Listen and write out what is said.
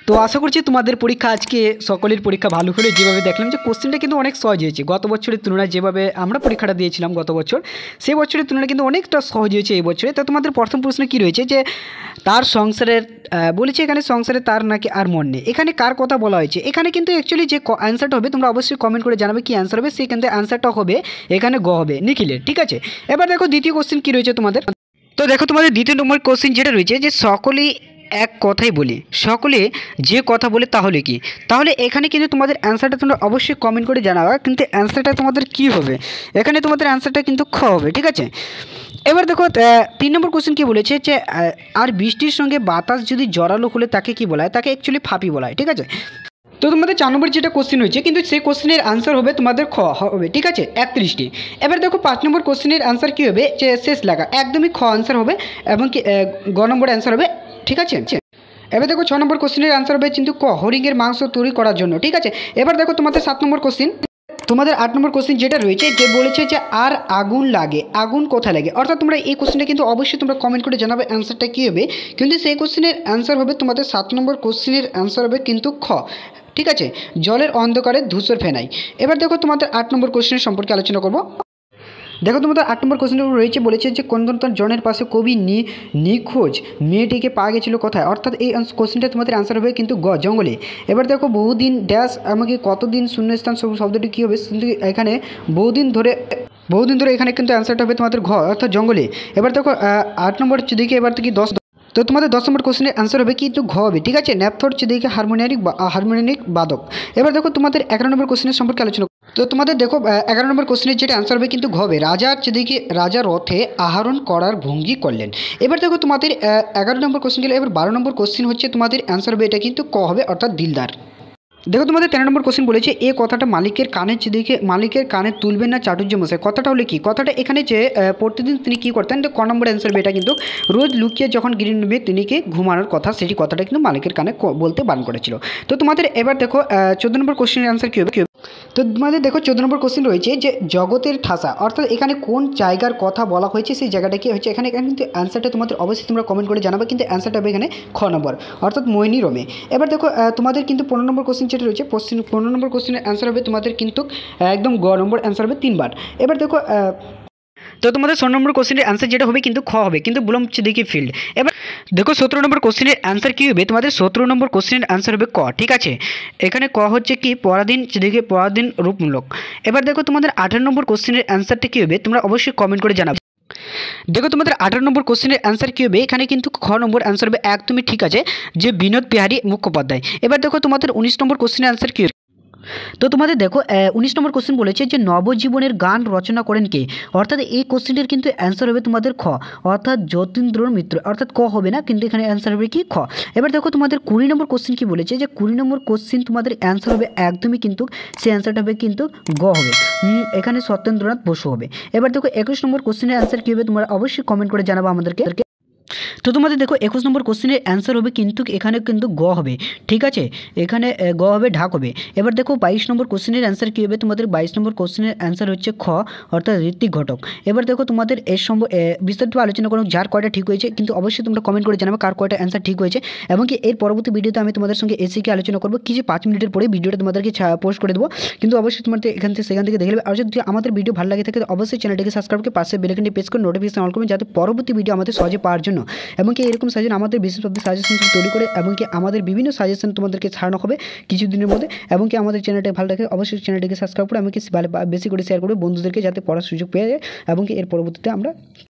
তো আশা করছি তোমাদের পরীক্ষা আজকে সকলের পরীক্ষা ভালো হলো। যেভাবে দেখলাম যে কোশ্চেনটা কিন্তু অনেক সহজ হয়েছে, গত বছরের তুলনায় যেভাবে আমরা পরীক্ষাটা দিয়েছিলাম গত বছর সেই বছরের তুলনায় কিন্তু অনেকটা সহজ হয়েছে এই বছরে। তো তোমাদের প্রথম প্রশ্ন কী রয়েছে যে তার সংসারের বলেছে এখানে সংসারে তার নাকি আর মন নেই, এখানে কার কথা বলা হয়েছে? এখানে কিন্তু অ্যাকচুয়ালি যে অ্যান্সারটা হবে তোমরা অবশ্যই কমেন্ট করে জানাবে কী অ্যান্সার হবে। সেই কিন্তু অ্যান্সারটা হবে এখানে গ হবে, নিখিলের। ঠিক আছে, এবার দেখো দ্বিতীয় কোশ্চেন কী রয়েছে তোমাদের। তো দেখো তোমাদের দ্বিতীয় নম্বর কোশ্চেন যেটা রয়েছে যে সকলেই এক কথাই বলি, সকলে যে কথা বলে তাহলে কি? তাহলে এখানে কিন্তু তোমাদের অ্যান্সারটা তোমরা অবশ্যই কমেন্ট করে জানাবা, কিন্তু অ্যান্সারটা তোমাদের কি হবে? এখানে তোমাদের অ্যান্সারটা কিন্তু খ হবে। ঠিক আছে, এবার দেখো 3 নম্বর কোশ্চেন কি বলেছে যে আর বৃষ্টির সঙ্গে বাতাস যদি জড়ালো হলে তাকে কি বলা হয়? তাকে অ্যাকচুয়ালি ফাঁপি বলা হয়। ঠিক আছে, তো তোমাদের 4 নম্বর যেটা কোশ্চেন হয়েছে কিন্তু সেই কোশ্চেনের আনসার হবে তোমাদের খ হবে। ঠিক আছে, 31টি। এবার দেখো 5 নম্বর কোশ্চেনের আনসার কী হবে যে শেষ লাগা, একদমই খ আনসার হবে এবং কি গ নম্বর অ্যান্সার হবে। ঠিক আছে, এবার দেখো 6 নম্বর কোশ্চেনের আনসার হবে কিন্তু ক হরিণের মাংস তৈরি করার জন্য। ঠিক আছে, এবার দেখো তোমাদের 7 নম্বর কোশ্চেন, তোমাদের 8 নম্বর কোশ্চেন যেটা রয়েছে যে বলেছে যে আর আগুন লাগে, আগুন কোথায় লাগে? অর্থাৎ তোমরা এই কোশ্চেনটা কিন্তু অবশ্যই তোমরা কমেন্ট করে জানাবে অ্যান্সারটা কী হবে। কিন্তু সেই কোশ্চেনের অ্যান্সার হবে তোমাদের 7 নম্বর কোশ্চেনের অ্যান্সার হবে কিন্তু খ। ঠিক আছে, জলের অন্ধকারে ধূসর ফেনাই। এবার দেখো তোমাদের 8 নম্বর কোশ্চেনের সম্পর্কে আলোচনা করব। দেখো তোমাদের 8 নম্বর কোশ্চেন রয়েছে বলেছে যে কোনতন জনের পাশে কবি নিখোঁজ মেয়েটিকে পাওয়া গেছিলো কোথায়? অর্থাৎ এই কোশ্চেনটা তোমাদের আনসার হবে কিন্তু গ জঙ্গলে। এবার দেখো বহুদিন ড্যাশ আমাকে কতদিন শূন্যস্থান শব্দটি কী হবে? কিন্তু এখানে বহুদিন ধরে এখানে কিন্তু অ্যান্সারটা হবে তোমাদের ঘ অর্থাৎ জঙ্গলে। এবার দেখো 8 নম্বর দিকে এবার থেকে 10, তো তোমাদের 10 নম্বর কোশ্চেনের অ্যান্সার হবে কিন্তু ঘ হবে। ঠিক আছে, ন্যাপথর দিকে হারমোনিয়ামিক বাদক। এবার দেখো তোমাদের 11 নম্বর কোশ্চেনের সম্পর্কে আলোচনা। তো তোমাদের দেখো 11 নম্বর কোশ্চেনের যেটা অ্যান্সার হবে কিন্তু ঘ হবে, রাজার যেদিকে রাজা রথে আহরণ করার ভঙ্গি করলেন। এবার দেখো তোমাদের 11 নম্বর কোশ্চেন গেলে, এবার 12 নম্বর কোশ্চেন হচ্ছে তোমাদের অ্যান্সার হবে এটা কিন্তু ক হবে অর্থাৎ দিলদার। দেখো তোমাদের 13 নম্বর কোশ্চেন বলেছে এ কথাটা মালিকের কানে তুলবেন না চাটুর্য মশাই। কথাটা হলে কি? কথাটা এখানে যে প্রতিদিন তিনি কী করতেন, তো ক নম্বর অ্যান্সার হবে এটা কিন্তু রোজ লুকিয়ে যখন গ্রিন রুমে তিনিকে ঘুমানোর কথা, সেটি কথাটা কিন্তু মালিকের কানে বলতে বারণ করেছিল। তো তোমাদের এবার দেখো 14 নম্বর কোশ্চেনের অ্যান্সার কী হবে? তো তোমাদের দেখো 14 নম্বর কোশ্চেন রয়েছে যে জগতের ঠাসা, অর্থাৎ এখানে কোন জায়গার কথা বলা হয়েছে, সেই জায়গাটা কি হচ্ছে? এখানে কিন্তু অ্যান্সারটা তোমাদের অবশ্যই তোমরা কমেন্ট করে জানাবে, কিন্তু অ্যান্সারটা হবে এখানে খ নম্বর অর্থাৎ মোহিনী রোমে। এবার দেখো তোমাদের কিন্তু 15 নম্বর কোশ্চেন যেটা রয়েছে 15 নম্বর কোশ্চেনের অ্যান্সার হবে তোমাদের কিন্তু একদম গ নম্বর অ্যান্সার হবে 3 বার। এবার দেখো তো তোমাদের 16 নম্বর কোশ্চেনের অ্যান্সার যেটা হবে কিন্তু খ হবে কিন্তু বুলম সিদ্দিকী ফিল্ড। এবার দেখো 17 নম্বর কোশ্চেনের অ্যান্সার কী হবে? তোমাদের 17 নম্বর কোশ্চেনের অ্যান্সার হবে ক। ঠিক আছে, এখানে ক হচ্ছে কি পরাধীন রূপমূলক। এবার দেখো তোমাদের 18 নম্বর কোশ্চেনের অ্যান্সারটা কী হবে তোমরা অবশ্যই কমেন্ট করে জানাবে। দেখো তোমাদের 18 নম্বর কোশ্চেনের অ্যান্সার কী হবে? এখানে কিন্তু খ নম্বর অ্যান্সার হবে একদমই ঠিক আছে যে বিনোদ বিহারী মুখোপাধ্যায়। এবার দেখো তোমাদের 19 নম্বর কোশ্চেনের অ্যান্সার কী হবে? তো তোমাদের দেখো 19 নম্বর কোশ্চেন বলেছে যে নবজীবনের গান রচনা করেন কে? অর্থাৎ এই কোশ্চেনটির কিন্তু অ্যান্সার হবে তোমাদের খ অর্থাৎ যতীন্দ্রনাথ মিত্র, অর্থাৎ ক হবে না, কিন্তু এখানে অ্যান্সার হবে কি খ। এবার দেখো তোমাদের 20 নম্বর কোশ্চেন কি বলেছে যে 20 নম্বর কোশ্চেন তোমাদের অ্যান্সার হবে একদমই কিন্তু সেই অ্যান্সারটা হবে কিন্তু গ হবে, এখানে সত্যেন্দ্রনাথ বসু হবে। এবার দেখো 21 নম্বর কোশ্চেনের অ্যান্সার কী হবে তোমরা অবশ্যই কমেন্ট করে জানাবো আমাদেরকে। তো তোমাদের দেখো 21 নম্বর কোশ্চেনের অ্যান্সার হবে কিন্তু এখানে কিন্তু গ হবে। ঠিক আছে, এখানে গ হবে ঢাক হবে। এবার দেখো 22 নম্বর কোশ্চেনের অ্যান্সার কী হবে? তোমাদের 22 নম্বর কোশ্চেনের অ্যান্সার হচ্ছে খ অর্থাৎ ঋত্বিক ঘটক। এবার দেখো তোমাদের এর বিস্তারিত আলোচনা করুন যার কয়টা ঠিক হয়েছে, কিন্তু অবশ্যই তোমরা কমেন্ট করে জানাবে কার কয়টা অ্যান্সার ঠিক হয়েছে, এবং কি এর পরবর্তী ভিডিওতে আমি তোমাদের সঙ্গে এসিকে আলোচনা করবো কিছু 5 মিনিটের পরে ভিডিওটা তোমাদেরকে পোস্ট করে দেবো, কিন্তু অবশ্যই তোমাদের সেখান থেকে দেখে নেবে। আর যদি আমাদের ভিডিও ভালো লাগে থাকে অবশ্যই চ্যানেলটিকে সাবস্ক্রাইব করে পাশে বেল আইকনটি প্রেস করে নোটিফিকেশন অন করবেন, যাতে পরবর্তী ভিডিও আমাদের সহজে পাওয়ার জন্য, এবং কি এরকম সাজেশন আমাদের বিশেষভাবে সাজেশন তৈরি করে, এবং কি আমাদের বিভিন্ন সাজেশন তোমাদেরকে ছাড়ানো হবে কিছুদিনের মধ্যে। এবং কি আমাদের চ্যানেলটা ভালো লাগে অবশ্যই চ্যানেলটিকে সাবস্ক্রাইব করে, আমি কি বেশি করে শেয়ার করবে বন্ধুদেরকে, যাতে পড়ার সুযোগ পেয়ে যায়, এবং কি এর পরবর্তীতে আমরা